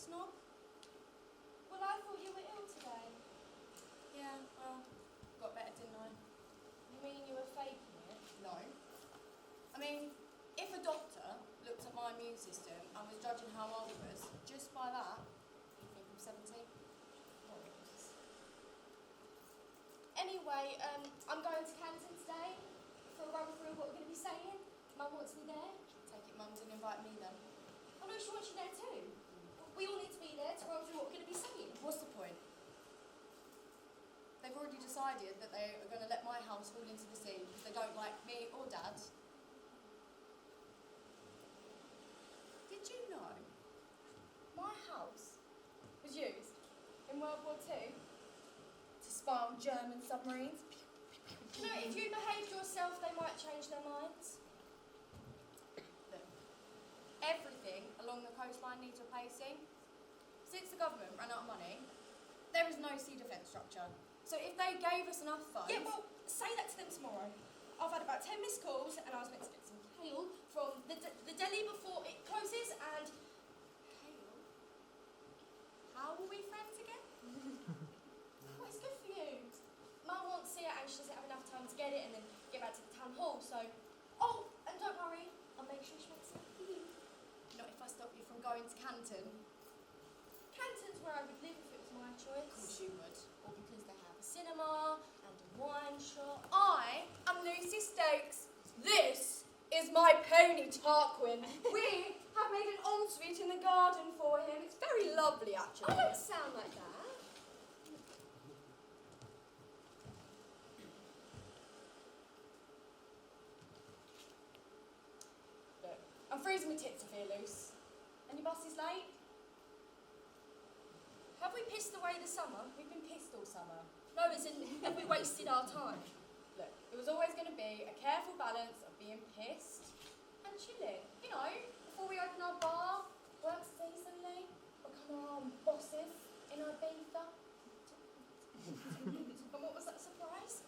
Snob? Well, I thought you were ill today. Yeah, well, got better, didn't I? You mean you were faking it? No. I mean, if a doctor looked at my immune system and was judging how old I was, just by that, he'd think I'm 17. Anyway, I'm going to Canton today for a run through what we're going to be saying. Mum wants me there. Take it Mum didn't invite me then. I know she wants you there too. We all need to be there to run through what we're going to be saying. What's the point? They've already decided that they are going to let my house fall into the sea because they don't like me or Dad. Did you know my house was used in World War II to spy on German submarines? You know, if you behaved yourself, they might change their minds. Look, everything along the coastline needs replacing. Since the government ran out of money, there is no sea defence structure. So if they gave us enough funds... Yeah, well, say that to them tomorrow. I've had about 10 missed calls and I was meant to get some kale from the deli before it closes and... Kale? How are we friends again? Well, it's good for you. Mum wants it and she doesn't have enough time to get it and then get back to the town hall, so... Oh, and don't worry, I'll make sure she makes it for you. Not if I stop you from going to Canton. Canton's where I would live if it was my choice. Of course you would. Or because they have a cinema and a wine shop. I am Lucy Stokes. This is my pony Tarquin. We have made an ensuite in the garden for him. It's very lovely, actually. I don't sound like that. Look, I'm freezing my tits off here, Luce. And your bus is late? Have we pissed away the summer? We've been pissed all summer. No, as in, have we wasted our time? Look, it was always going to be a careful balance of being pissed and chilling. You know, before we open our bar, work seasonally, become our own bosses in Ibiza. And what was that surprise?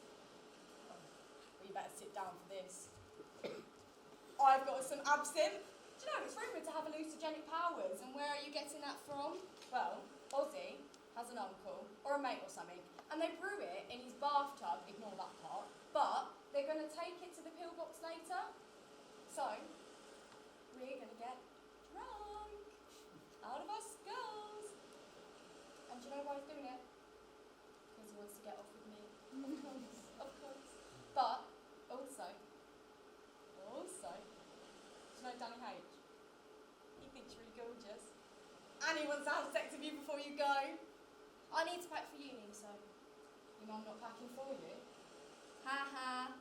Well, you better sit down for this. I've got some absinthe. Do you know, it's rumoured to have hallucinogenic powers, and where are you getting that from? Well, Ozzy has an uncle, or a mate or something, and they brew it in his bathtub, ignore that part, but they're going to take it to the pillbox later. So, we're going to get drunk out of our skulls. And do you know why he's doing it? Because he wants to get off with me. Of course, of course. But, also, do you know Danny H? He thinks you're really gorgeous. And he wants to have sex with you before you go. I need to pack for uni, so... Your mum not packing for you? Ha ha.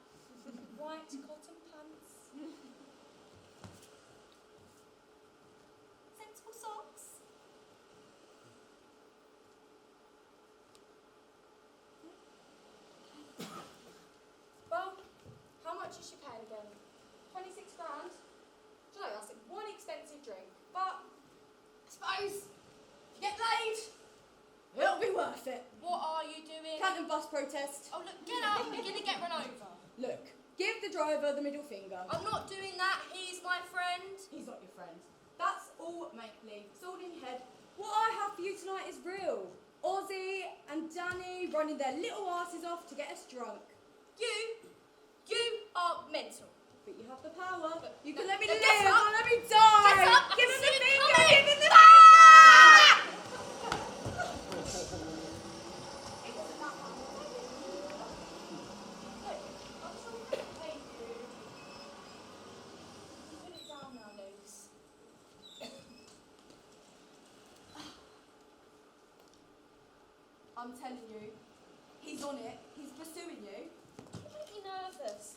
White cotton pants. Sensible socks. Well, how much is she paying again? 26 grand? Do you know, that's one expensive drink, but I suppose if you get laid, it'll be worth it. What are you doing? Canton bus protest. Oh, look, get up. You're going to get run over. Look, give the driver the middle finger. I'm not doing that. He's my friend. He's not your friend. That's all make-believe. It's all in your head. What I have for you tonight is real. Ozzy and Danny running their little asses off to get us drunk. You are mental. But you have the power. But You can no, let me no, live get up. or let me die. Get up. Give him the See it finger. coming. Give him the... Ah! Put it down now, Luce. I'm telling you, he's on it. He's pursuing you. You make me nervous.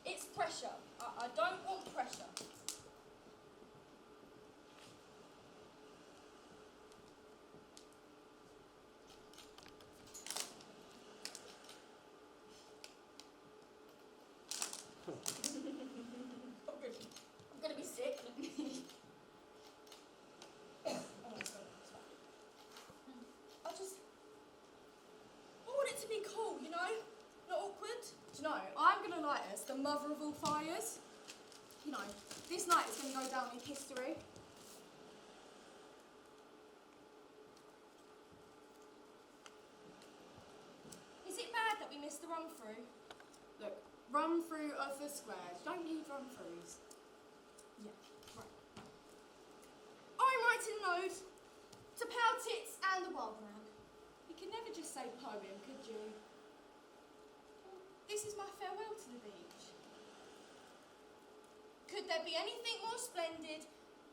It's pressure. I don't want pressure. I'm gonna be sick. Oh, it's fine. I want it to be cool, you know? Not awkward. Do you know, I'm going to light us the mother of all fires. You know, this night is going to go down in history. run-through? Look, run-through of the squares. Don't need run-throughs. Yeah, right. I'm writing a note to Pal Tits and the Wild Man. You could never just say poem, could you? This is my farewell to the beach. Could there be anything more splendid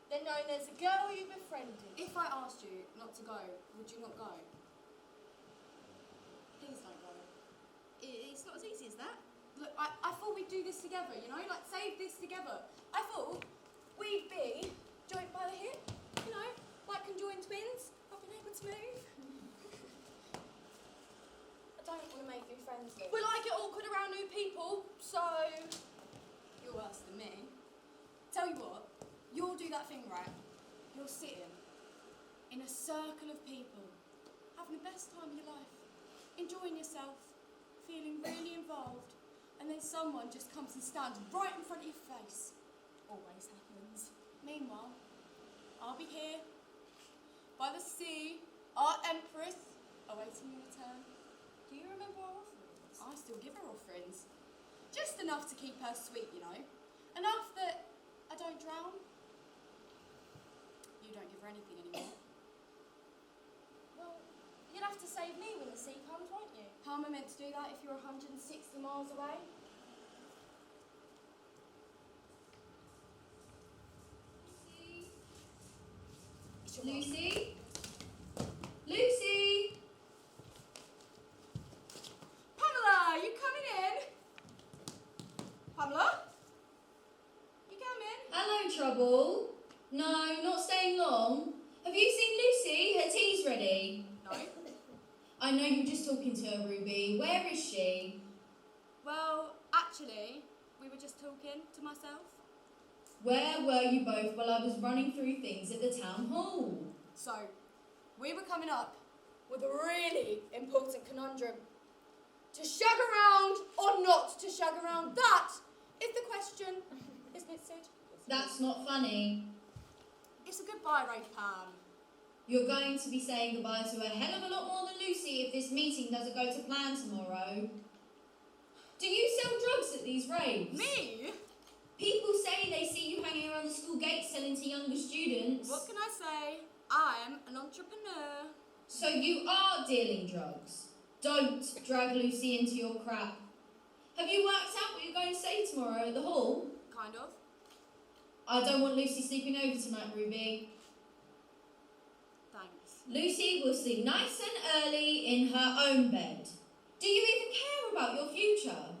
than knowing there's a girl you befriended? If I asked you not to go, would you not go? Please don't go. It's not as easy as that. Look, I thought we'd do this together, you know? Like, save this together. I thought we'd be joined by the hip, you know, like conjoined twins. I've been able to move. I don't want to make new friends, Luke. Well, I get awkward around new people, so... You're worse than me. Tell you what, you'll do that thing right. You're sitting in a circle of people, having the best time of your life, enjoying yourself, feeling really involved, and then someone just comes and stands right in front of your face. Always happens. Meanwhile, I'll be here, by the sea, our empress, awaiting your return. Do you remember our offerings? I still give her offerings. Just enough to keep her sweet, you know. Enough that I don't drown. You don't give her anything anymore. Well, you'll have to save me when the sea comes, won't you? How am I meant to do that if you're 160 miles away? Lucy? Lucy? Pamela, you coming in? Pamela? You coming? Hello, Trouble. No, not staying long. Have you seen Lucy? Her tea's ready. No. I know you were just talking to her, Ruby. Where is she? Well, actually, we were just talking to myself. Where were you both while I was running through things at the town hall? So, we were coming up with a really important conundrum. To shag around or not to shag around, that is the question, isn't it, Sid? That's not funny. It's a goodbye, Ray Pam. You're going to be saying goodbye to a hell of a lot more than Lucy if this meeting doesn't go to plan tomorrow. Do you sell drugs at these raves? Me? People say they see you hanging around the school gates selling to younger students. What can I say? I'm an entrepreneur. So you are dealing drugs. Don't drag Lucy into your crap. Have you worked out what you're going to say tomorrow at the hall? Kind of. I don't want Lucy sleeping over tonight, Ruby. Thanks. Lucy will sleep nice and early in her own bed. Do you even care about your future?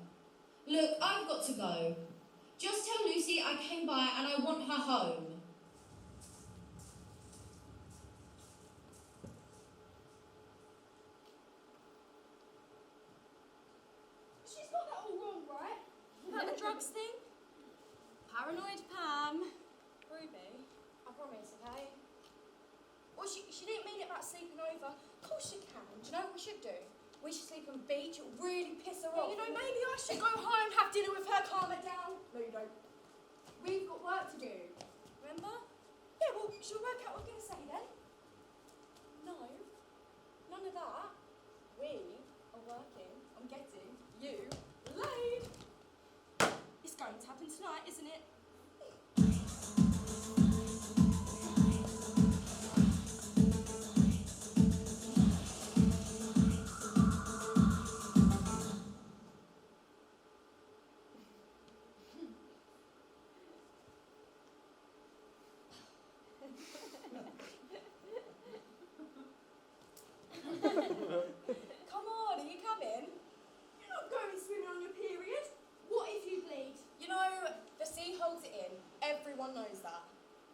Look, I've got to go. Just tell Lucy I came by and I want her home. She's got that all wrong, right? About the drugs thing? Paranoid Pam. Ruby, I promise, okay? Well, she didn't mean it about sleeping over. Of course she can. Do you know what we should do? We should sleep on the beach. It'll really piss her off. You know, maybe I should go home, have dinner with her, calm her down. No, you don't. We've got work to do. Remember? Yeah, well, she'll work out what I'm going to say then. No. None of that. We are working on getting you laid. It's going to happen tonight, isn't it? Come on, are you coming? You're not going swimming on your period. What if you bleed? You know, the sea holds it in. Everyone knows that.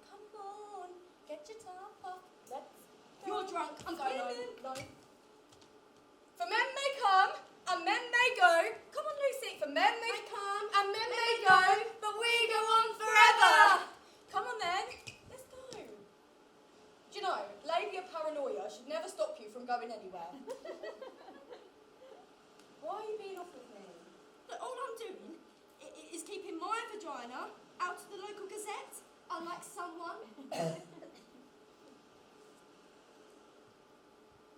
Come on, get your top off. Let's go. You're drunk. I'm going home. No. For men may come, and men may go. Come on, Lucy. For men may come, and men may go, but we go on forever. Come on then. Let's go. Do you know, labia paranoia should never stop you from going anywhere. Why are you being off with me? But all I'm doing is keeping my vagina out of the local gazette, unlike someone.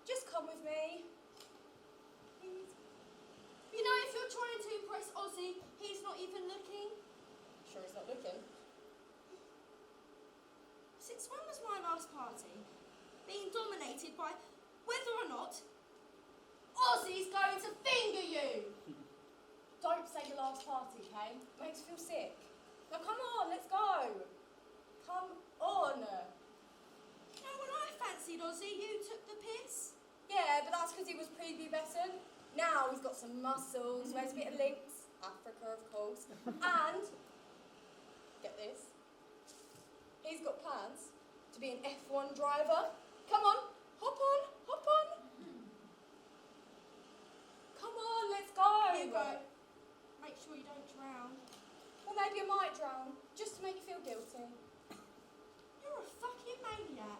Just come with me. Please. You know, Since when was my last party being dominated by whether or not Ozzy's going to finger you? Don't say your last party, Kay. Makes you feel sick. Now come on, let's go. Come on. You know, when I fancied Ozzy, you took the piss. Yeah, but that's because he was prepubescent. Now he's got some muscles, wears a bit of links, Africa of course, and, get this, he's got plans to be an F1 driver. Come on, hop on, hop on. Come on, let's go. Here you go. Make sure you don't drown. Well, maybe I might drown, just to make you feel guilty. You're a fucking maniac.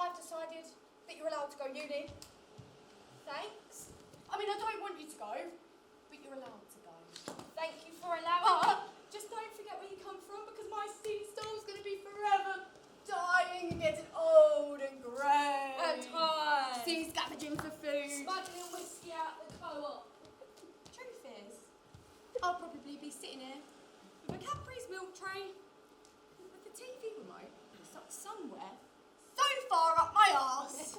I've decided that you're allowed to go uni. Thanks. I mean, I don't want you to go, but you're allowed to go. Thank you for allowing me. But just don't forget where you come from, because my sea storm's going to be forever dying and getting old and grey. And tired. Sea scavenging for food. Smuggling whiskey out the co-op. Truth is, I'll probably be sitting here with a Cadbury's milk tray with the TV remote stuck somewhere so far up my arse.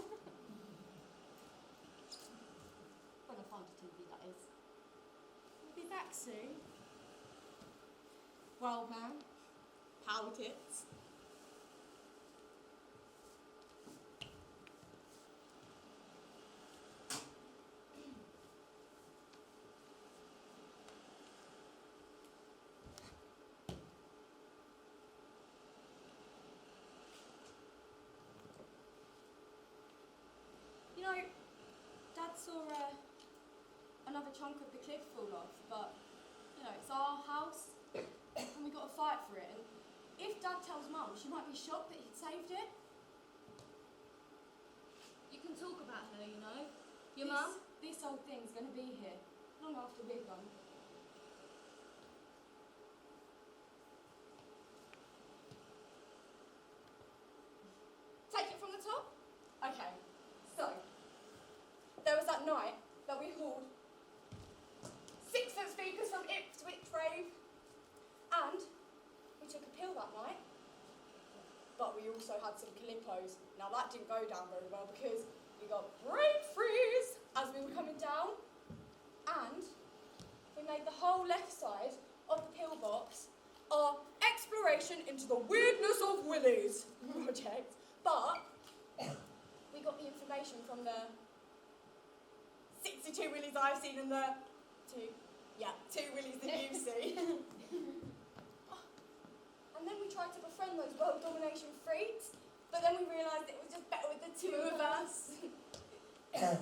When I find a TV, that is. I'll be back soon. Well, man, power tits. You know, Dad saw another chunk of the cliff fall off, but, you know, it's our house, and we got to fight for it. And if Dad tells Mum, she might be shocked that he'd saved it. You can talk about her, you know. Your This- mum? This old thing's going to be here, long after we're gone. Take it from the top? Okay, so, there was that night that we hauled 6-foot speakers from Ipswich Rave, and we took a pill that night, but we also had some Calippos. Now that didn't go down very well because we got brain freeze as we were coming down, and we made the whole left side of the pill box our exploration into the weirdness of willies project. But we got the information from the 62 willies I've seen and the 2 willies that you've seen. And then we tried to befriend those world domination freaks, but then we realised it was just better with the 2 of us. And,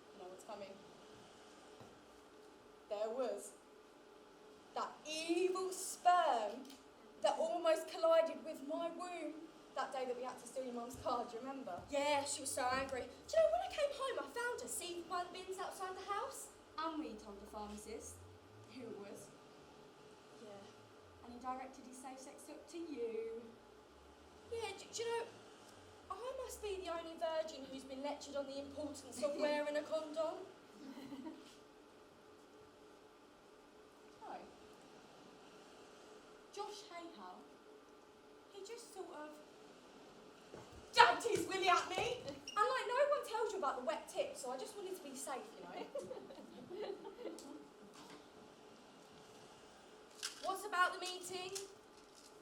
you know what's coming? There was that evil sperm that almost collided with my womb that day that we had to steal your mum's car, do you remember? Yeah, she was so angry. Do you know, when I came home, I found her seethed by the bins outside the house. And we told the pharmacist who it was. Yeah. And he directed his safe sex up to you. Yeah, do you know, I must be the only virgin who's been lectured on the importance of wearing a condom. No. Josh Hayhow, he just sort of jabbed his willy at me. And like, no one tells you about the wet tip, so I just wanted to be safe, you know. What's about the meeting?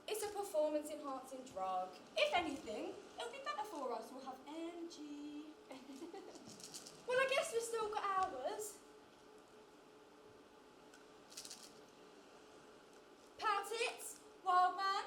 It's a performance-enhancing drug. If anything, it'll be better for us. We'll have energy. Well, I guess we've still got hours. Pout tits, wild man.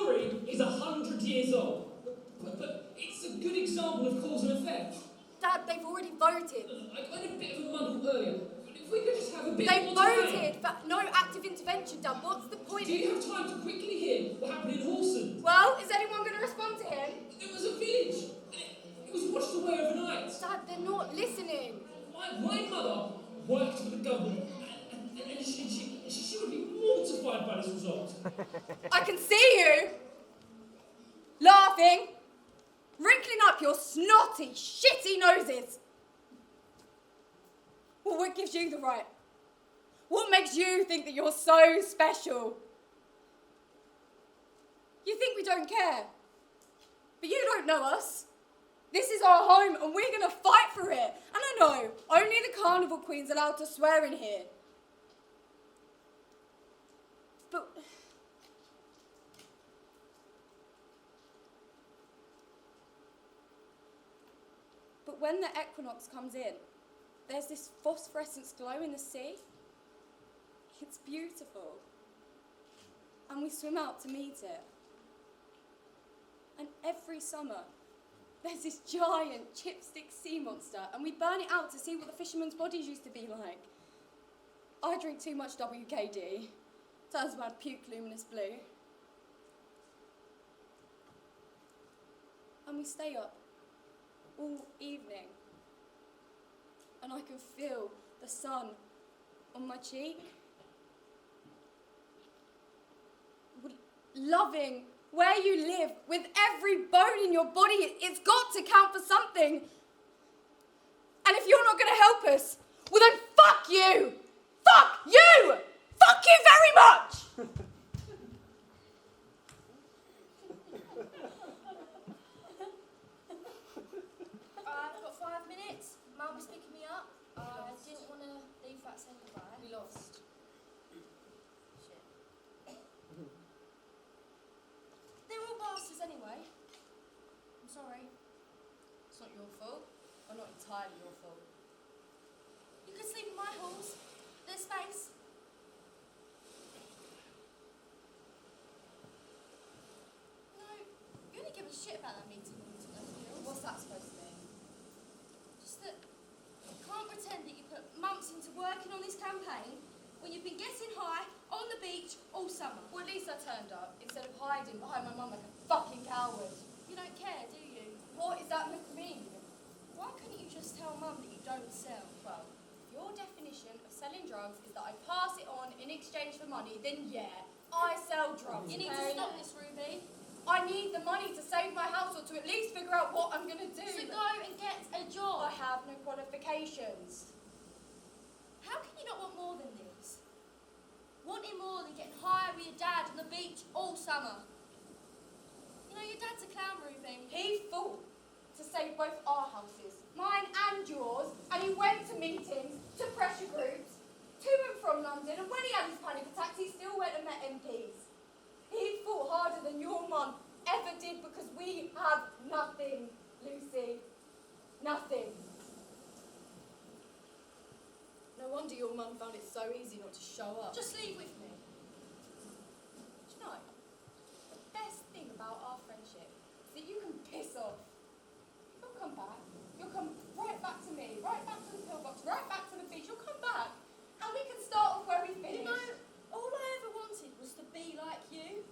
theory is 100 years old. But it's a good example of cause and effect. Dad, they've already voted. I got in a bit of a muddle earlier. If we could just have a bit They more time. voted for no active intervention, Dad. What's the point? Do you have time to quickly hear what happened in Horson? Well, is anyone going to respond to him? There was a village. It was washed away overnight. Dad, they're not listening. My mother worked for the government, and she would be mortified by this result. I can see you laughing, wrinkling up your snotty, shitty noses. Well, what gives you the right? What makes you think that you're so special? You think we don't care, but you don't know us. This is our home and we're going to fight for it. And I know, only the carnival queen's allowed to swear in here. But when the equinox comes in, there's this phosphorescent glow in the sea. It's beautiful. And we swim out to meet it. And every summer, there's this giant chipstick sea monster, and we burn it out to see what the fishermen's bodies used to be like. I drink too much WKD. Turns my puke luminous blue. And we stay up all evening. And I can feel the sun on my cheek. Loving where you live, with every bone in your body, it's got to count for something. And if you're not going to help us, well then fuck you! Fuck you! Fuck you very much! I've got 5 minutes. Mum was picking me up. I didn't want to leave without saying goodbye. We lost. Shit. They're all bastards anyway. I'm sorry. It's not your fault. Or not entirely your fault. You could sleep in my halls. There's space. No, you only give a shit about that meeting when we took those pills. What's that supposed to mean? Just that you can't pretend that you put months into working on this campaign when you've been getting high on the beach all summer. Well, at least I turned up, instead of hiding behind my mum like a fucking coward. You don't care, do you? What is that meant to mean? Why couldn't you just tell Mum that you don't sell? Well, if your definition of selling drugs is that I pass it on in exchange for money, then yeah, I sell drugs. You need to okay? stop this, Ruby. I need the money to save my house or to at least figure out what I'm going to do. So go and get a I job. have no qualifications. How can you not want more than this? Wanting more than getting high with your dad on the beach all summer. You know, your dad's a clown, Ruby. He fought to save both our houses, mine and yours, and he went to meetings, to pressure groups, to and from London, and when he had his panic attacks, he still went and met MPs. He fought harder than your mum ever did because we have nothing, Lucy. Nothing. No wonder your mum found it so easy not to show up. Just leave with me. Do you know, the best thing about our friendship is that you can piss off. You'll come back. You'll come right back to me, right back to the pillbox, right back to the beach. You'll come back, and we can start off where we finished. You know, all I ever wanted was to be like you.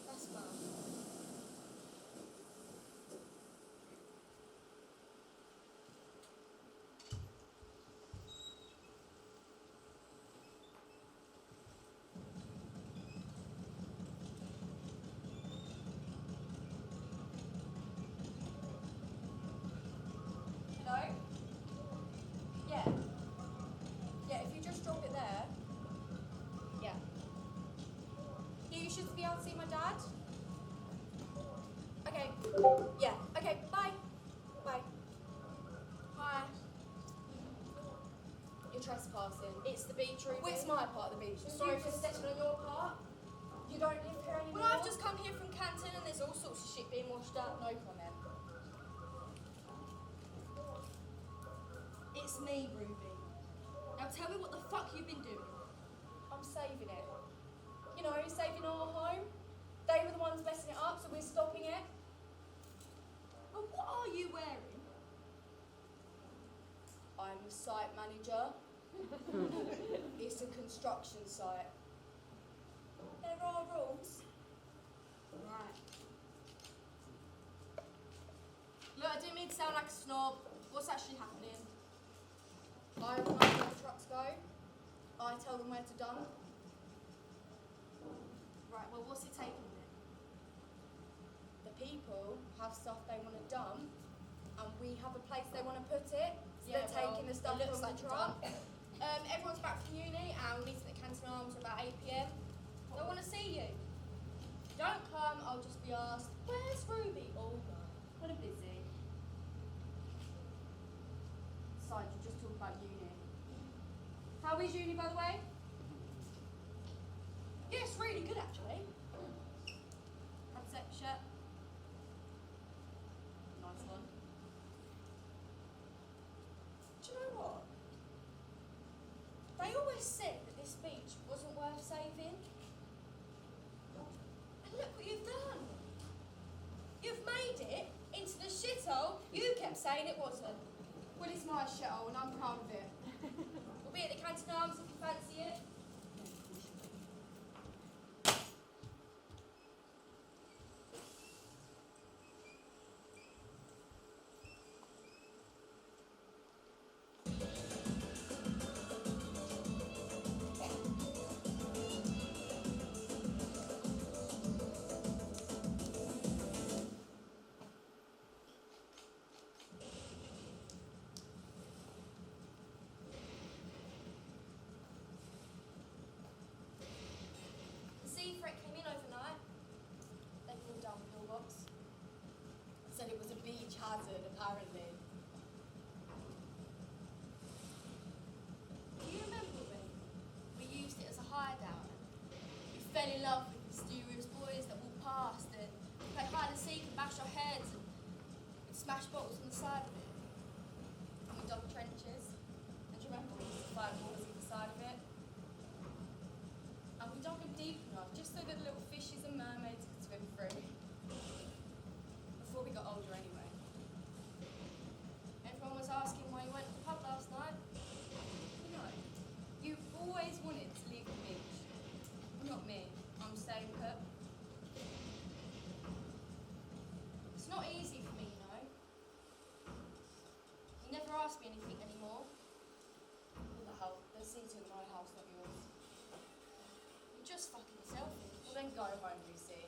That's Mum. Hello? Yeah. Yeah, if you just drop it there. Yeah. You should be able to see my dad. Okay. Yeah. Okay, bye. Bye. Hi. You're trespassing. It's the beach, Ruby. Well, it's my part of the beach. Sorry for stepping on your part. You don't live here anymore. Well, I've just come here from Canton and there's all sorts of shit being washed up. No comment. It's me, Ruby. Now tell me what the fuck you've been doing. I'm saving it. You know, saving our home. They were the ones messing it up, so we're stopping it. But what are you wearing? I'm the site manager. It's a construction site. There are rules. Right. Look, I didn't mean to sound like a snob. What's actually happening? I organise where the trucks go. I tell them where to dump. Right, well, what's it taking then? The people have stuff they want to dump, and we have a place they want to put it. So they're taking the stuff it looks from like the a truck. dump. Everyone's back from uni, and we're meeting at Canton Arms at about 8 p.m. Don't want to see you. If you don't come, I'll just be asked, where's Ruby? All night. What a busy. Besides, you just talk about uni. How is uni, by the way? Yeah, it's really good, actually. Had a set shirt. Nice one. Do you know what? They always said that this beach wasn't worth saving. And look what you've done. You've made it into the shithole you kept saying it wasn't. Well, it's my shithole, and I'm proud of it. We'll be at the Canton Arms if you fancy it. The sea threat came in overnight. They pulled down the pillbox. Said it was a beach hazard, apparently. Do you remember when we used it as a hideout? We fell in love with mysterious boys that walked past and played hide and seek and bashed our heads and we'd smash bottles on the side of it. And we dug trenches. And do you remember we used to find water either side of it? And we dug them deep enough just so that the little fishes and mermaids could swim through. Before we got older, anyway. Everyone was asking why you went to the pub last night. You know, you've always wanted to leave the beach. Not me. I'm staying put. It's not easy for me, you know. You never ask me anything anymore. What the hell? The seats in my house, not yours. You're just fucking selfish. Well, then go home, Lucy.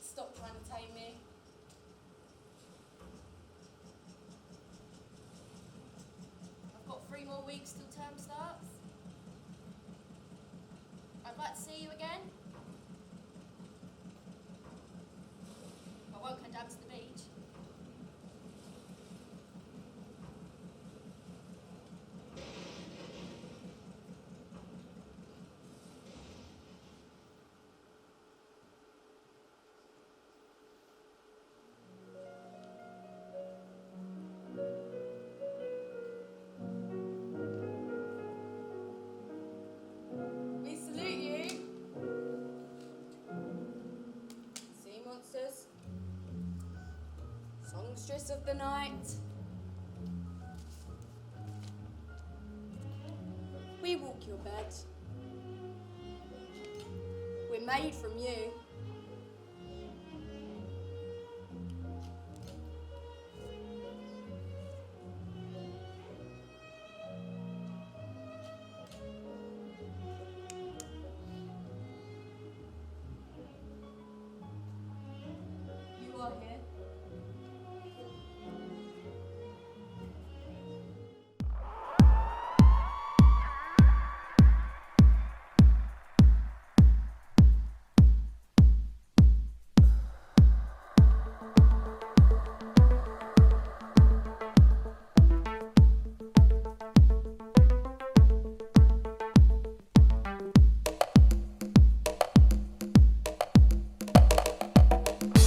Stop trying to tame me. I've got 3 more weeks till term starts. I'd like to see you again. I won't come down to the beach. We salute you. Sea monsters. Songstress of the night. We walk your bed. We're made from you. You are here.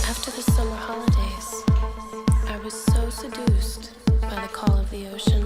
After the summer holidays, I was so seduced by the call of the ocean.